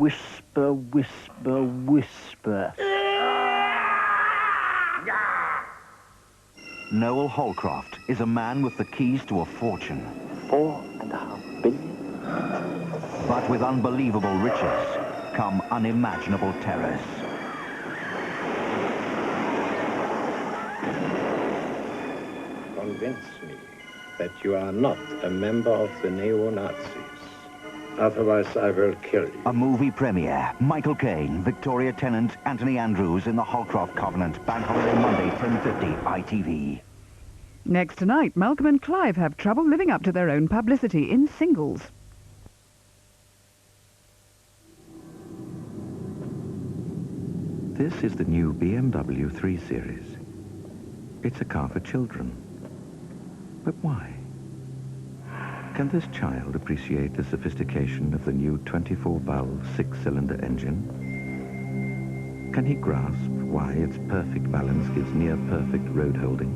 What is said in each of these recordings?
whisper, whisper, whisper. Noel Holcroft is a man with the keys to a fortune. $4.5 billion. But with unbelievable riches come unimaginable terrors. Convince me that you are not a member of the neo-Nazis. Otherwise, I will kill you. A movie premiere. Michael Caine, Victoria Tennant, Anthony Andrews in the Holcroft Covenant. Bank Holiday Monday, 10:50, ITV. Next tonight, Malcolm and Clive have trouble living up to their own publicity in Singles. This is the new BMW 3 Series. It's a car for children. But why? Can this child appreciate the sophistication of the new 24-valve six-cylinder engine? Can he grasp why its perfect balance gives near-perfect road holding?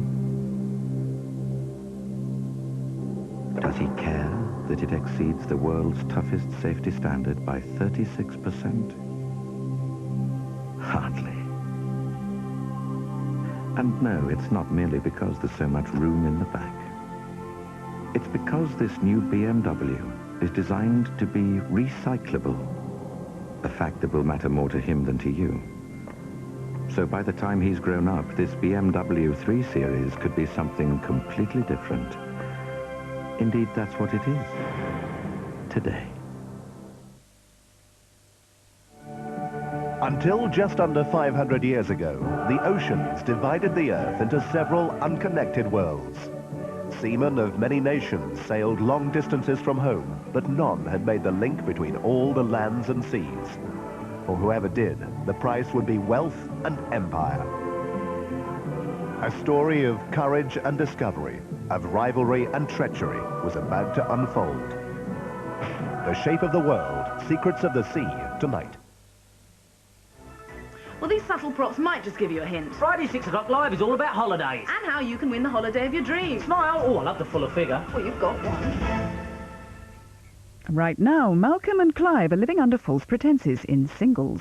Does he care that it exceeds the world's toughest safety standard by 36%? Hardly. And no, it's not merely because there's so much room in the back. It's because this new BMW is designed to be recyclable, a fact that will matter more to him than to you. So by the time he's grown up, this BMW 3 Series could be something completely different. Indeed, that's what it is. Today. Until just under 500 years ago, the oceans divided the Earth into several unconnected worlds. Seamen of many nations sailed long distances from home, but none had made the link between all the lands and seas. For whoever did, the price would be wealth and empire. A story of courage and discovery, of rivalry and treachery was about to unfold. The Shape of the World, Secrets of the Sea, tonight. Well, these subtle props might just give you a hint. Friday 6 o'clock live is all about holidays. And how you can win the holiday of your dreams. Smile. Oh, I love the fuller figure. Well, you've got one. Right now, Malcolm and Clive are living under false pretenses in Singles.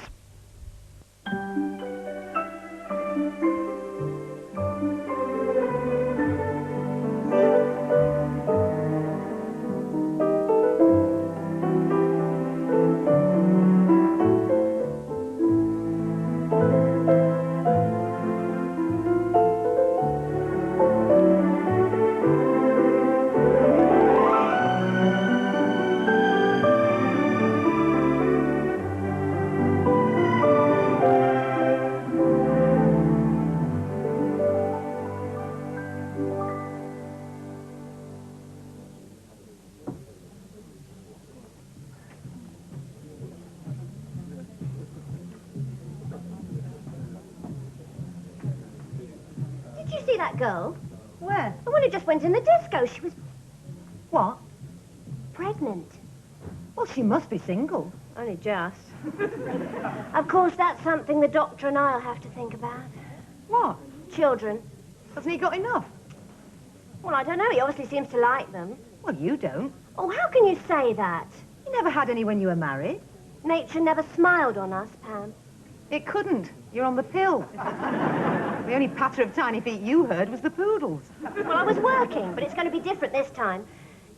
See that girl? Where? The one who just went in the disco. She was... What? pregnant. Well, she must be single. Only just. Of course, that's something the doctor and I'll have to think about. What? Children. Hasn't he got enough? Well, I don't know. He obviously seems to like them. Well, you don't. Oh, how can you say that? You never had any when you were married. Nature never smiled on us, Pam. It couldn't. You're on the pill. The only patter of tiny feet you heard was the poodles. Well, I was working, but it's going to be different this time.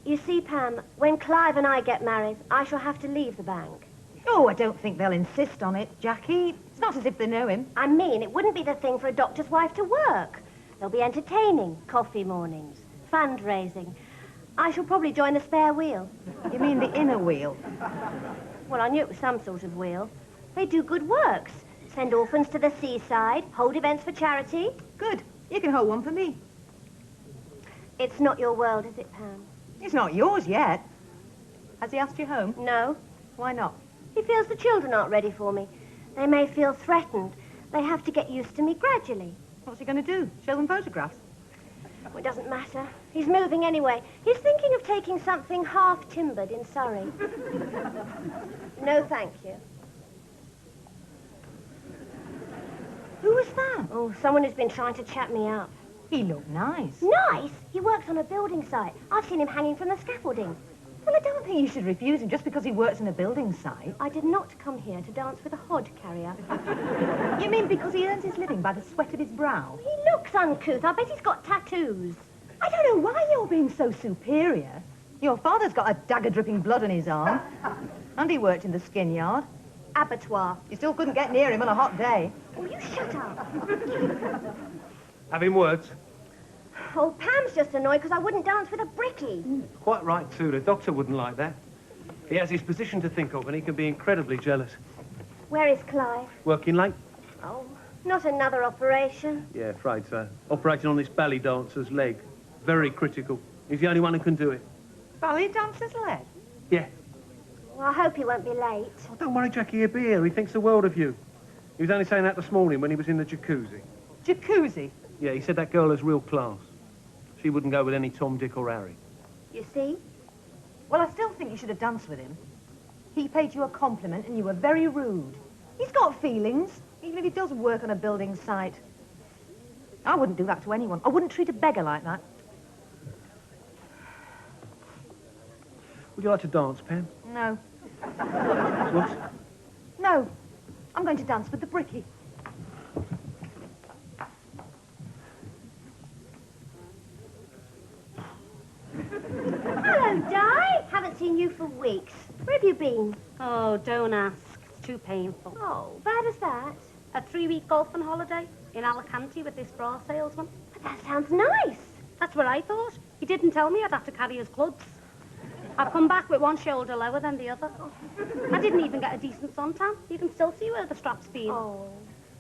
You see, Pam, when Clive and I get married, I shall have to leave the bank. Oh, I don't think they'll insist on it, Jackie. It's not as if they know him. I mean, it wouldn't be the thing for a doctor's wife to work. There'll be entertaining, coffee mornings, fundraising. I shall probably join the spare wheel. You mean the inner wheel? Well, I knew it was some sort of wheel. They do good works. Send orphans to the seaside, hold events for charity. Good. You can hold one for me. It's not your world, is it, Pam? It's not yours yet. Has he asked you home? No. Why not? He feels the children aren't ready for me. They may feel threatened. They have to get used to me gradually. What's he going to do? Show them photographs? Well, it doesn't matter. He's moving anyway. He's thinking of taking something half-timbered in Surrey. No, thank you. Who was that? Oh, someone who's been trying to chat me up. He looked nice. Nice? He works on a building site. I've seen him hanging from the scaffolding. Well, I don't think you should refuse him just because he works in a building site. I did not come here to dance with a hod carrier. You mean because he earns his living by the sweat of his brow? He looks uncouth. I bet he's got tattoos. I don't know why you're being so superior. Your father's got a dagger dripping blood on his arm. And he worked in the skin yard. Abattoir. You still couldn't get near him on a hot day. Oh, you shut up. Having words? Oh, Pam's just annoyed because I wouldn't dance with a brickie. Quite right, too. The doctor wouldn't like that. He has his position to think of, and he can be incredibly jealous. Where is Clive? Working late? Oh, not another operation. Yeah, afraid so. Operating on this ballet dancer's leg. Very critical. He's the only one who can do it. Ballet dancer's leg? Yeah. Well, I hope he won't be late. Oh, don't worry, Jackie, he'll be here. He thinks the world of you. He was only saying that this morning when he was in the jacuzzi. Jacuzzi? Yeah, he said that girl has real class. She wouldn't go with any Tom, Dick or Harry. You see? Well, I still think you should have danced with him. He paid you a compliment and you were very rude. He's got feelings, even if he does work on a building site. I wouldn't do that to anyone. I wouldn't treat a beggar like that. Would you like to dance, Pam? No. What? No. I'm going to dance with the brickie. Hello, Di. Haven't seen you for weeks. Where have you been? Oh, don't ask. It's too painful. Oh, bad as that. A 3-week golfing holiday in Alicante with this bra salesman. But that sounds nice. That's what I thought. He didn't tell me I'd have to carry his clubs. I've come back with one shoulder lower than the other. I didn't even get a decent suntan. You can still see where the strap's been. Oh.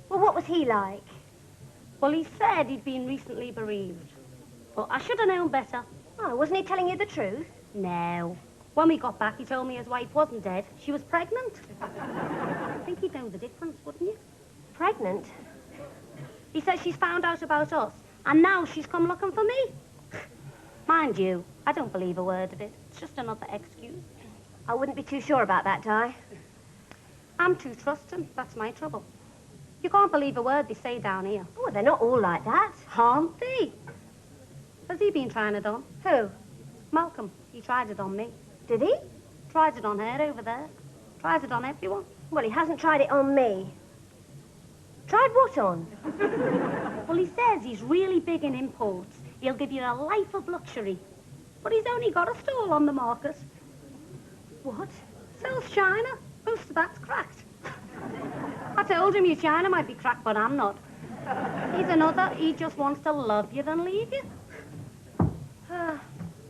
Well, what was he like? Well, he said he'd been recently bereaved. But I should have known better. Oh, wasn't he telling you the truth? No. When we got back, he told me his wife wasn't dead. She was pregnant. I think he'd know the difference, wouldn't you? Pregnant? He says she's found out about us, and now she's come looking for me. Mind you, I don't believe a word of it. It's just another excuse. I wouldn't be too sure about that, Di. I'm too trusting. That's my trouble. You can't believe a word they say down here. Oh, they're not all like that. Aren't they? Has he been trying it on? Who? Malcolm. He tried it on me. Did he? Tried it on her over there. Tries it on everyone. Well, he hasn't tried it on me. Tried what on? Well, he says he's really big in imports. He'll give you a life of luxury. But he's only got a stall on the market. What? Sells china. Most of that's cracked. I told him your china might be cracked, but I'm not. He's another. He just wants to love you and leave you. I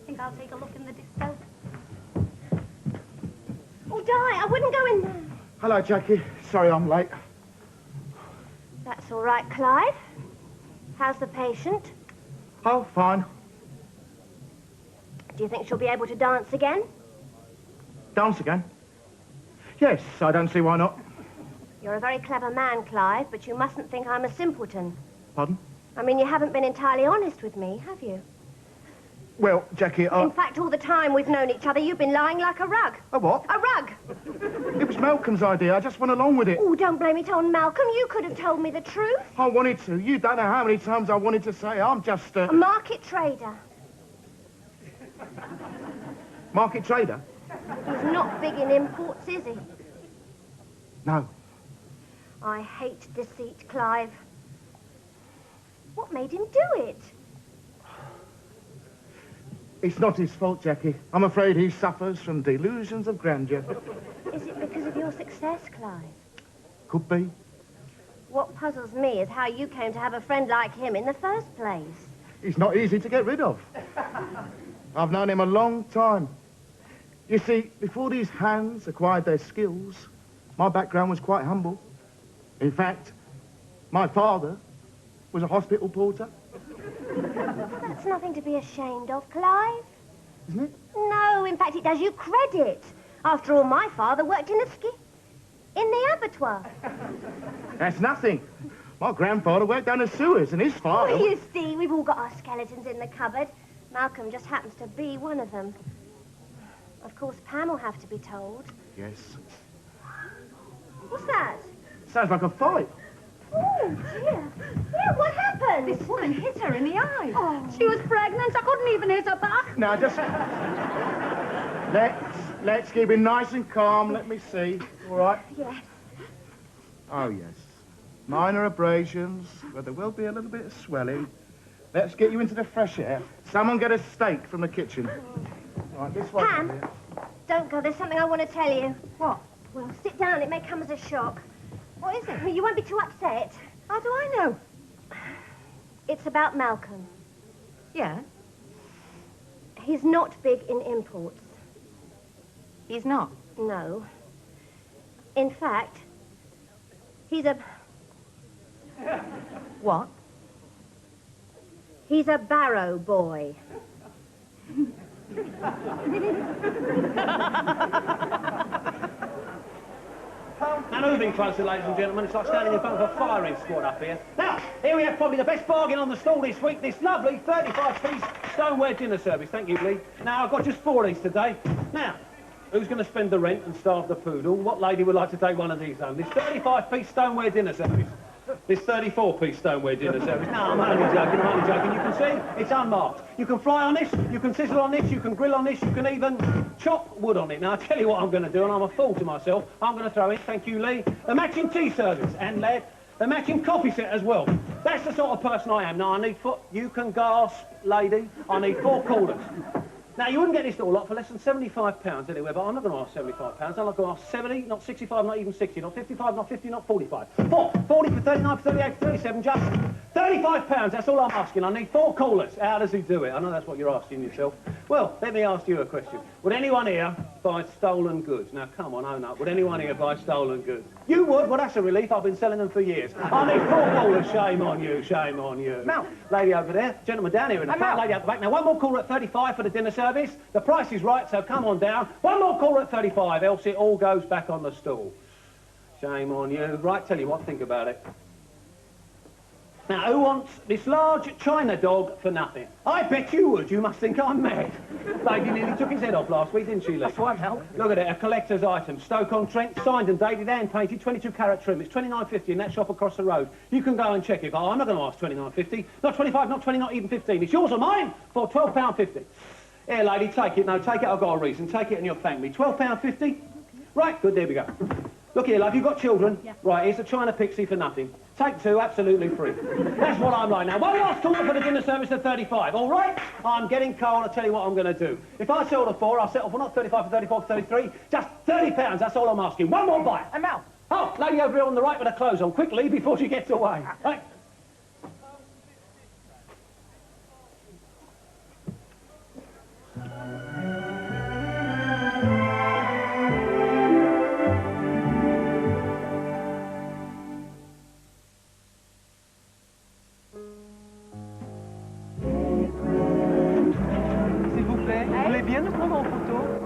think I'll take a look in the disco. Oh, Di, I wouldn't go in there. Hello, Jackie. Sorry I'm late. That's all right, Clive. How's the patient? Oh, fine. Do you think she'll be able to dance again? Dance again? Yes, I don't see why not. You're a very clever man, Clive, but you mustn't think I'm a simpleton. Pardon? I mean, you haven't been entirely honest with me, have you? Well, Jackie, In fact, all the time we've known each other, you've been lying like a rug. A what? A rug! It was Malcolm's idea. I just went along with it. Oh, don't blame it on Malcolm. You could have told me the truth. I wanted to. You don't know how many times I wanted to say I'm just A market trader. Market trader? He's not big in imports, is he? No. I hate deceit, Clive. What made him do it? It's not his fault, Jackie. I'm afraid he suffers from delusions of grandeur. Is it because of your success, Clive? Could be. What puzzles me is how you came to have a friend like him in the first place. He's not easy to get rid of. I've known him a long time. You see, before these hands acquired their skills, my background was quite humble. In fact, my father was a hospital porter. That's nothing to be ashamed of, Clive. Isn't it? No, in fact, it does you credit. After all, my father worked in the abattoir. That's nothing. My grandfather worked down the sewers, and his father... Oh, you see, we've all got our skeletons in the cupboard. Malcolm just happens to be one of them. Of course, Pam will have to be told. Yes. What's that? Sounds like a fight. Oh, dear. Yeah, what happened? This woman hit her in the eye. Oh. She was pregnant. I couldn't even hit her back. Now, just... Let's keep it nice and calm. Let me see. All right? Yes. Oh, yes. Minor abrasions, but there will be a little bit of swelling. Let's get you into the fresh air. Someone get a steak from the kitchen. All right, this way. Pam, don't go. There's something I want to tell you. What? Well, sit down. It may come as a shock. What is it? You won't be too upset. How do I know? It's about Malcolm. Yeah? He's not big in imports. He's not? No. In fact, he's a... What? He's a barrow boy. Now, moving closer, ladies and gentlemen, it's like standing in front of a firing squad up here. Now, here we have probably the best bargain on the stall this week, this lovely 35-piece stoneware dinner service. Thank you, Lee. Now, I've got just 4 of these today. Now, who's going to spend the rent and starve the poodle? What lady would like to take one of these home? This 35-piece stoneware dinner service. This 34-piece stoneware dinner service. No, I'm only joking, I'm only joking. You can see, it's unmarked. You can fry on this, you can sizzle on this, you can grill on this, you can even chop wood on it. Now, I'll tell you what I'm going to do, and I'm a fool to myself. I'm going to throw in, thank you, Lee, the matching tea service, and lad, the matching coffee set as well. That's the sort of person I am. Now, I need 4... You can gasp, lady. I need 4 callers. Now, you wouldn't get this little lot for less than £75 anywhere, but I'm not going to ask £75. I'm not going to ask 70, not 65, not even 60, not 55, not 50, not 45. 40 for 39, for 38, for 37, just £35. That's all I'm asking. I need 4 callers. How does he do it? I know that's what you're asking yourself. Well, let me ask you a question. Would anyone here buy stolen goods? Now, come on, own up. Would anyone here buy stolen goods? You would? Well, that's a relief. I've been selling them for years. I need 4 callers. Shame on you, shame on you. Now, lady over there, gentleman down here in the front, lady at the back. Now, one more caller at 35 for the dinner service. The price is right, so come on down. One more caller at 35, else it all goes back on the stall. Shame on you. Right, tell you what, think about it. Now, who wants this large China dog for nothing? I bet you would. You must think I'm mad. Lady nearly took his head off last week, didn't she, Lee? That's right, Hal. Look at it, a collector's item. Stoke-on-Trent, signed and dated and painted, 22-carat trim. It's £29.50 in that shop across the road. You can go and check it. Oh, I'm not going to ask £29.50. Not 25, not 20, not even 15. It's yours or mine for £12.50. Here, lady, take it. No, take it, I've got a reason. Take it and you'll thank me. £12.50? Right, good, there we go. Look here, love, you've got children. Yeah. Right, here's a China Pixie for nothing. Take 2, absolutely free. That's what I'm like now. One last caller for the dinner service at 35, all right? I'm getting cold, I'll tell you what I'm going to do. If I sell the 4, I'll settle for not 35, for 34, for 33, just £30, that's all I'm asking. One more bite. And Mal. Oh, lady over here on the right with her clothes on, quickly, before she gets away. Right.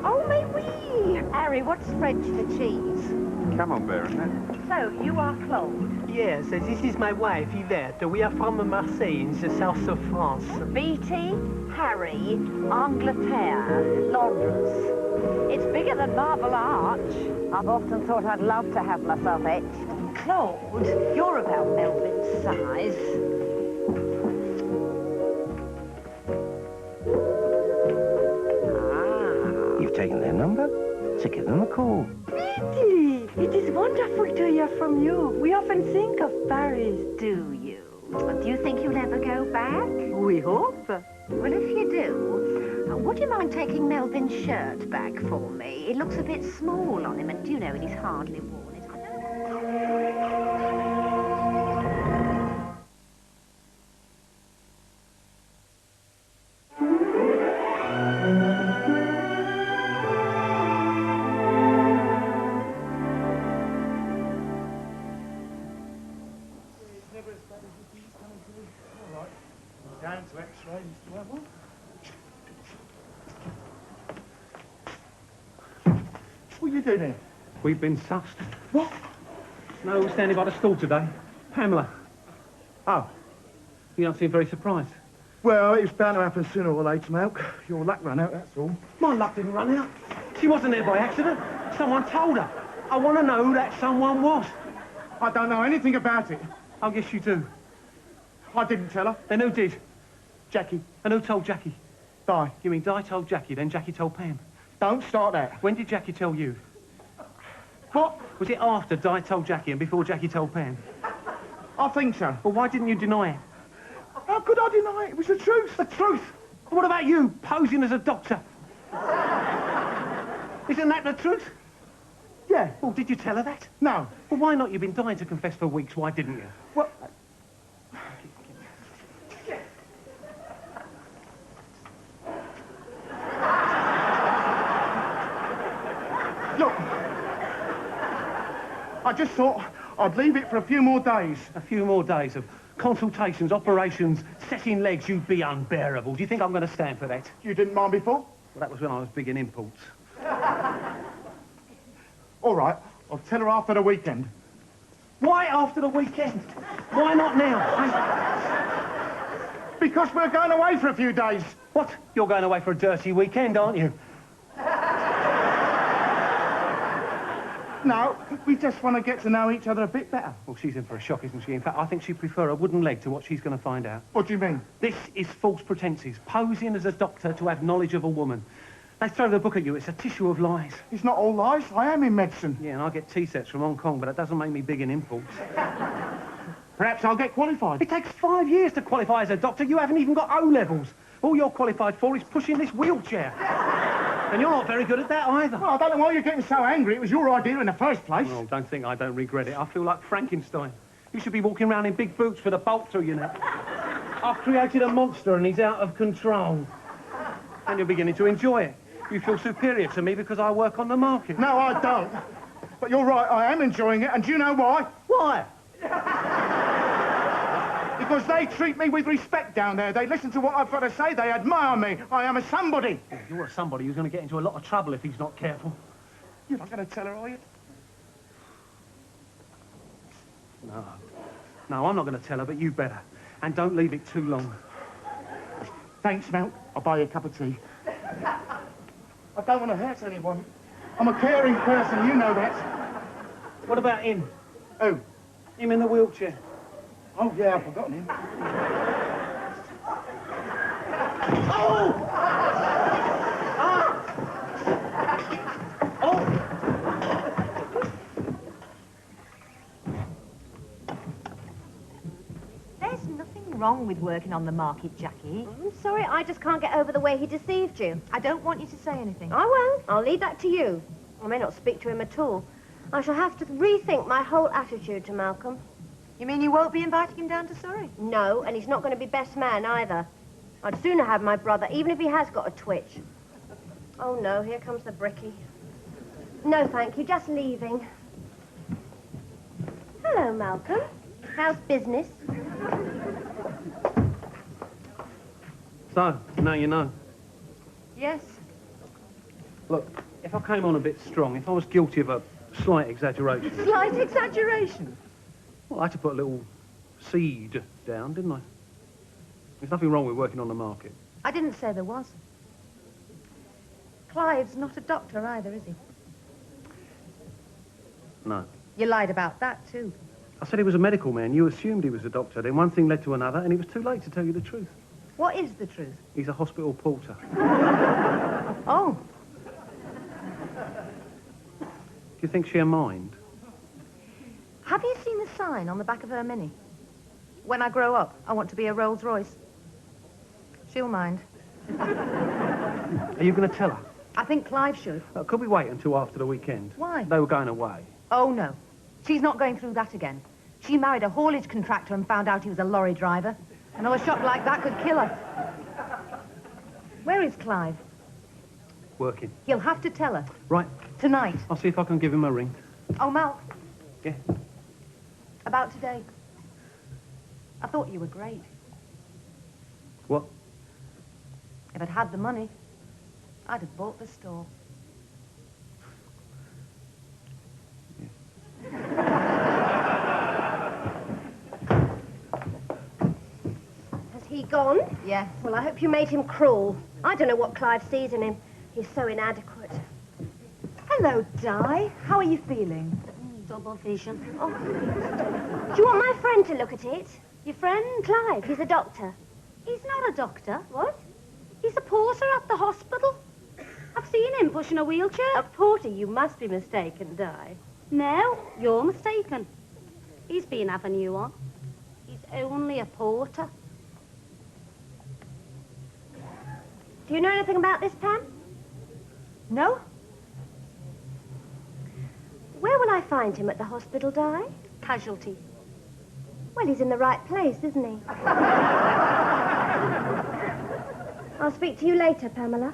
Oh, mais oui! Harry, what's French for cheese? Camembert, isn't it? So, you are Claude? Yes, this is my wife, Yvette. We are from Marseille, in the south of France. BT, Harry, Angleterre, Londres. It's bigger than Marble Arch. I've often thought I'd love to have myself etched. Claude, you're about Melvin's size. You've taken their number, so give them a call. Really? It is wonderful to hear from you. We often think of Paris. Do you? Do you think you'll ever go back? We hope. Well, if you do, would you mind taking Melvin's shirt back for me? It looks a bit small on him, and you know, he's hardly worn it. Down to X-ray, Mr. Webber. What are you doing here? We've been sussed. What? No, we're standing by the stall today. Pamela. Oh. You don't seem very surprised. Well, it's bound to happen sooner or later, Malk. Your luck ran out, that's all. My luck didn't run out. She wasn't there by accident. Someone told her. I want to know who that someone was. I don't know anything about it. I guess you do. I didn't tell her. Then who did? Jackie. And who told Jackie? Di. You mean Di told Jackie, then Jackie told Pam? Don't start that. When did Jackie tell you? What? Was it after Di told Jackie and before Jackie told Pam? I think so. Well, why didn't you deny it? How could I deny it? It was the truth. The truth? What about you, posing as a doctor? Isn't that the truth? Yeah. Well, did you tell her that? No. Well, why not? You've been dying to confess for weeks. Why didn't you? Well... Look, I just thought I'd leave it for a few more days. A few more days of consultations, operations, setting legs. You'd be unbearable. Do you think I'm going to stand for that? You didn't mind before? Well, that was when I was big in imports. All right, I'll tell her after the weekend. Why after the weekend? Why not now? Because we're going away for a few days. What? You're going away for a dirty weekend, aren't you? No, we just want to get to know each other a bit better. Well, she's in for a shock, isn't she? In fact, I think she'd prefer a wooden leg to what she's going to find out. What do you mean? This is false pretences, posing as a doctor to have knowledge of a woman. They throw the book at you. It's a tissue of lies. It's not all lies. I am in medicine. Yeah, and I get T-sets from Hong Kong, but that doesn't make me big in imports. Perhaps I'll get qualified. It takes 5 years to qualify as a doctor. You haven't even got O-levels. All you're qualified for is pushing this wheelchair. And you're not very good at that either. Well, I don't know why you're getting so angry. It was your idea in the first place. Well, don't think I don't regret it. I feel like Frankenstein. You should be walking around in big boots with a bolt through your neck. I've created a monster and he's out of control. And you're beginning to enjoy it. You feel superior to me because I work on the market. No, I don't. But you're right, I am enjoying it, and do you know why? Why? Because they treat me with respect down there. They listen to what I've got to say. They admire me. I am a somebody. Oh, you're a somebody who's going to get into a lot of trouble if he's not careful. You're not going to tell her, are you? No. No, I'm not going to tell her, but you better. And don't leave it too long. Thanks, Mel. I'll buy you a cup of tea. I don't want to hurt anyone. I'm a caring person, you know that. What about him? Who? Him in the wheelchair. Oh, yeah, I've forgotten him. Oh! Ah! Oh! There's nothing wrong with working on the market, Jackie. I'm sorry, I just can't get over the way he deceived you. I don't want you to say anything. I won't. I'll leave that to you. I may not speak to him at all. I shall have to rethink my whole attitude to Malcolm. You mean you won't be inviting him down to Surrey? No, and he's not going to be best man either. I'd sooner have my brother, even if he has got a twitch. Oh, no, here comes the brickie. No, thank you, just leaving. Hello, Malcolm. How's business? So, now you know. Yes. Look, if I came on a bit strong, if I was guilty of a slight exaggeration... Slight exaggeration? Well, I had to put a little seed down, didn't I? There's nothing wrong with working on the market. I didn't say there was. Clive's not a doctor either, is he? No. You lied about that, too. I said he was a medical man. You assumed he was a doctor. Then one thing led to another, and it was too late to tell you the truth. What is the truth? He's a hospital porter. Oh. Do you think she'll mind? Have you seen the sign on the back of her Mini? When I grow up, I want to be a Rolls Royce. She'll mind. Are you going to tell her? I think Clive should. Could we wait until after the weekend? Why? They were going away. Oh, no. She's not going through that again. She married a haulage contractor and found out he was a lorry driver. Another shock like that could kill her. Where is Clive? Working. You'll have to tell her. Right. Tonight. I'll see if I can give him a ring. Oh, Mal. Yeah? About today. I thought you were great. What? If I'd had the money, I'd have bought the store. Has he gone? Yes. Well, I hope you made him cruel. I don't know what Clive sees in him. He's so inadequate. Hello, Di. How are you feeling? Double vision. Oh. Do you want my friend to look at it? Your friend? Clive, he's a doctor. He's not a doctor. What? He's a porter at the hospital. Have I've seen him pushing a wheelchair. A porter, you must be mistaken, Di. No, you're mistaken. He's been having you on. He's only a porter. Do you know anything about this, Pam? No? Where will I find him at the hospital, Di? Casualty. Well, he's in the right place, isn't he? I'll speak to you later, Pamela.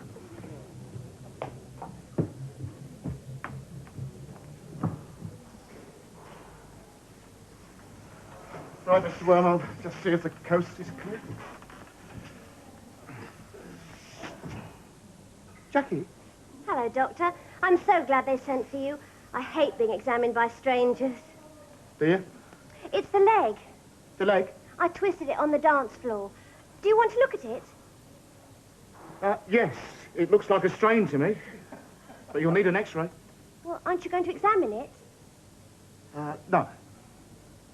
Right, Mr. Worm, I'll just see if the coast is clear. Jackie? Hello, Doctor. I'm so glad they sent for you. I hate being examined by strangers. Do you? It's the leg. The leg? I twisted it on the dance floor. Do you want to look at it? Yes. It looks like a strain to me. But you'll need an x-ray. Well, aren't you going to examine it? No.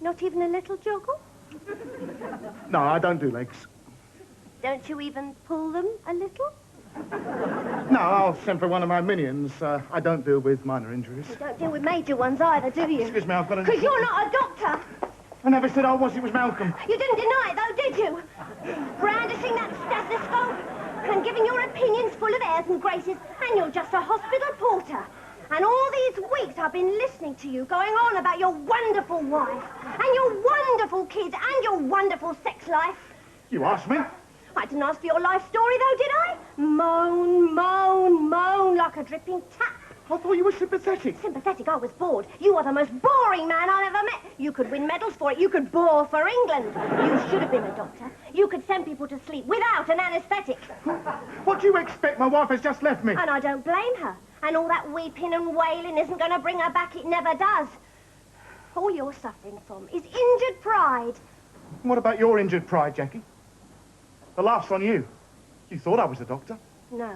Not even a little joggle? No, I don't do legs. Don't you even pull them a little? No, I'll send for one of my minions. I don't deal with minor injuries. You don't deal with major ones either, do you? Excuse me, I've got a... Because you're not a doctor. I never said I was. It was Malcolm. You didn't deny it, though, did you? Brandishing that stethoscope and giving your opinions full of airs and graces, and you're just a hospital porter. And all these weeks I've been listening to you going on about your wonderful wife and your wonderful kids and your wonderful sex life. You asked me? I didn't ask for your life story, though, did I? Moan, moan, moan like a dripping tap. I thought you were sympathetic. Sympathetic? I was bored. You are the most boring man I've ever met. You could win medals for it. You could bore for England. You should have been a doctor. You could send people to sleep without an anaesthetic. What do you expect? My wife has just left me. And I don't blame her. And all that weeping and wailing isn't going to bring her back. It never does. All you're suffering from is injured pride. What about your injured pride, Jackie? The laugh's on you. You thought I was a doctor. No,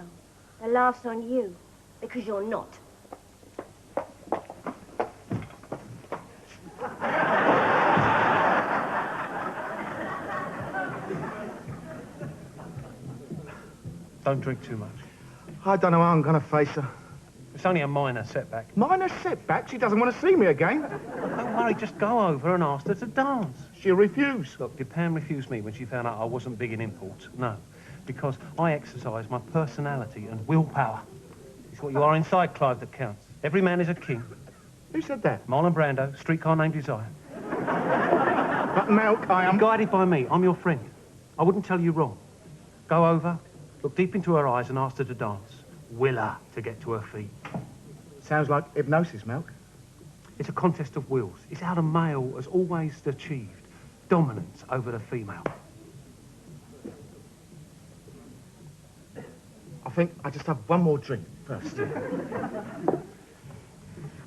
the laugh's on you, because you're not. Don't drink too much. I don't know how I'm going to face her. It's only a minor setback. Minor setback? She doesn't want to see me again. Don't worry, just go over and ask her to dance. She'll refuse. Look, did Pam refuse me when she found out I wasn't big in imports? No, because I exercise my personality and willpower. It's what you are inside, Clive, that counts. Every man is a king. Who said that? Marlon Brando, streetcar named Desire. But, Malk, I am... You're guided by me. I'm your friend. I wouldn't tell you wrong. Go over, look deep into her eyes and ask her to dance. Will her to get to her feet. Sounds like hypnosis, Malk. It's a contest of wills. It's how the male has always achieved dominance over the female. I think I just have one more drink first.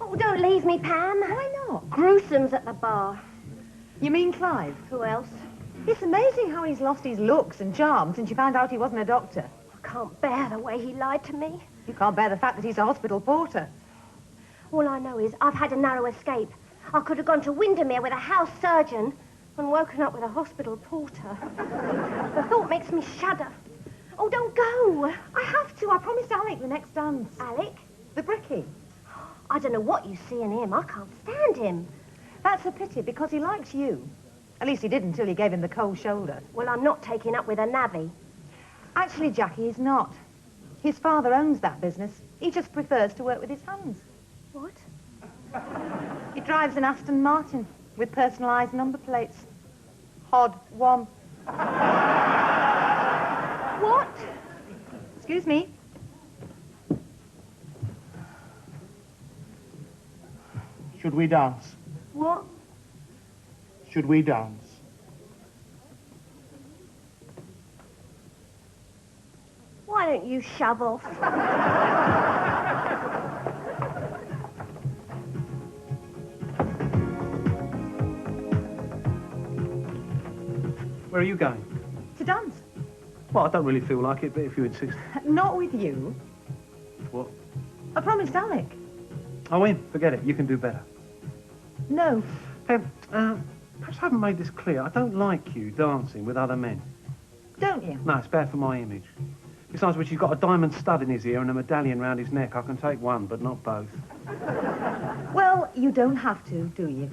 Oh, don't leave me, Pam. Why not? Gruesome's at the bar. You mean Clive? Who else? It's amazing how he's lost his looks and charm since you found out he wasn't a doctor. I can't bear the way he lied to me. You can't bear the fact that he's a hospital porter. All I know is I've had a narrow escape. I could have gone to Windermere with a house surgeon and woken up with a hospital porter. The thought makes me shudder. Oh, don't go. I have to. I promised Alec the next dance. Alec? The brickie. I don't know what you see in him. I can't stand him. That's a pity, because he likes you. At least he did until you gave him the cold shoulder. Well, I'm not taking up with a navvy. Actually, Jackie, he's not. His father owns that business. He just prefers to work with his hands. What? He drives an Aston Martin with personalised number plates. Hod 1. What? Excuse me. Should we dance? What? Should we dance? Why don't you shove off? Where are you going? To dance. Well, I don't really feel like it, but if you insist. Not with you. What? I promised Alec. I win. Forget it. You can do better. No. Perhaps I haven't made this clear. I don't like you dancing with other men. Don't you? No, it's bad for my image. Besides which, he's got a diamond stud in his ear and a medallion round his neck. I can take one, but not both. Well, you don't have to, do you?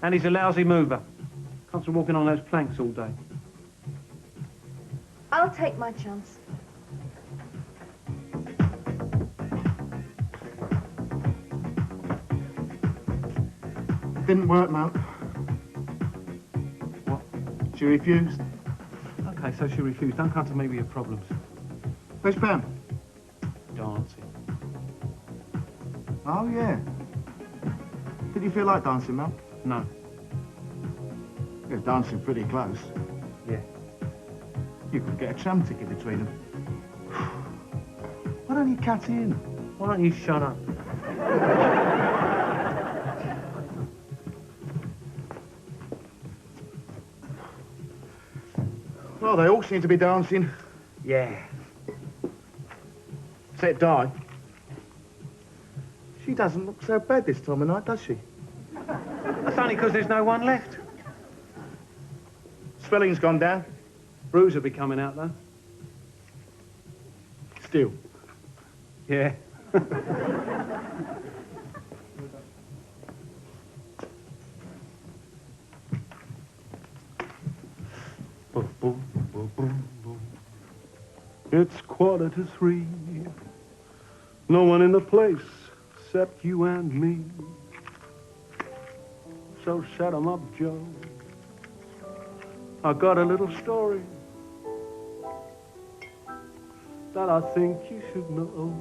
And he's a lousy mover. Comes from walking on those planks all day. I'll take my chance. Didn't work, Mal. What? She refused. Okay, so she refused. Don't come to me with your problems. Where's Pam? Dancing. Oh, yeah. Did you feel like dancing, Mal? No. You're dancing pretty close. Yeah. You could get a tram ticket between them. Why don't you cut in? Why don't you shut up? Well, they all seem to be dancing. Yeah. Except Di. She doesn't look so bad this time of night, does she? That's only because there's no one left. Swelling's gone down. Bruise will be coming out, though. Still. Yeah. It's 2:45. No one in the place except you and me. So shut 'em up, Joe. I got a little story that I think you should know.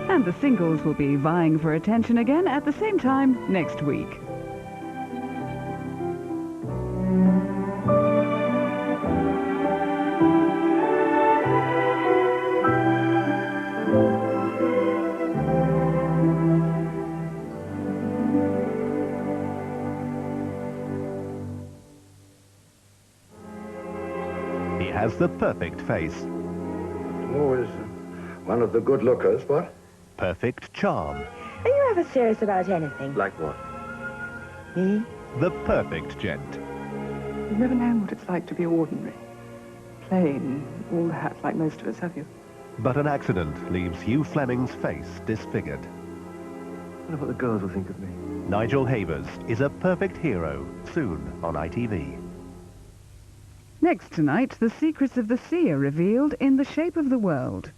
And the singles will be vying for attention again at the same time next week. He has the perfect face. Always one of the good lookers, what? Perfect charm. Are you ever serious about anything? Like what? Me? The perfect gent. You've never known what it's like to be ordinary. Plain, all that, like most of us, have you? But an accident leaves Hugh Fleming's face disfigured. I wonder what the girls will think of me. Nigel Havers is a perfect hero, soon on ITV. Next tonight, the secrets of the sea are revealed in The Shape of the World.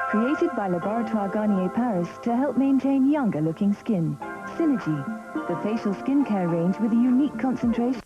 Created by Laboratoire Garnier Paris to help maintain younger-looking skin. Synergy, the facial skincare range with a unique concentration.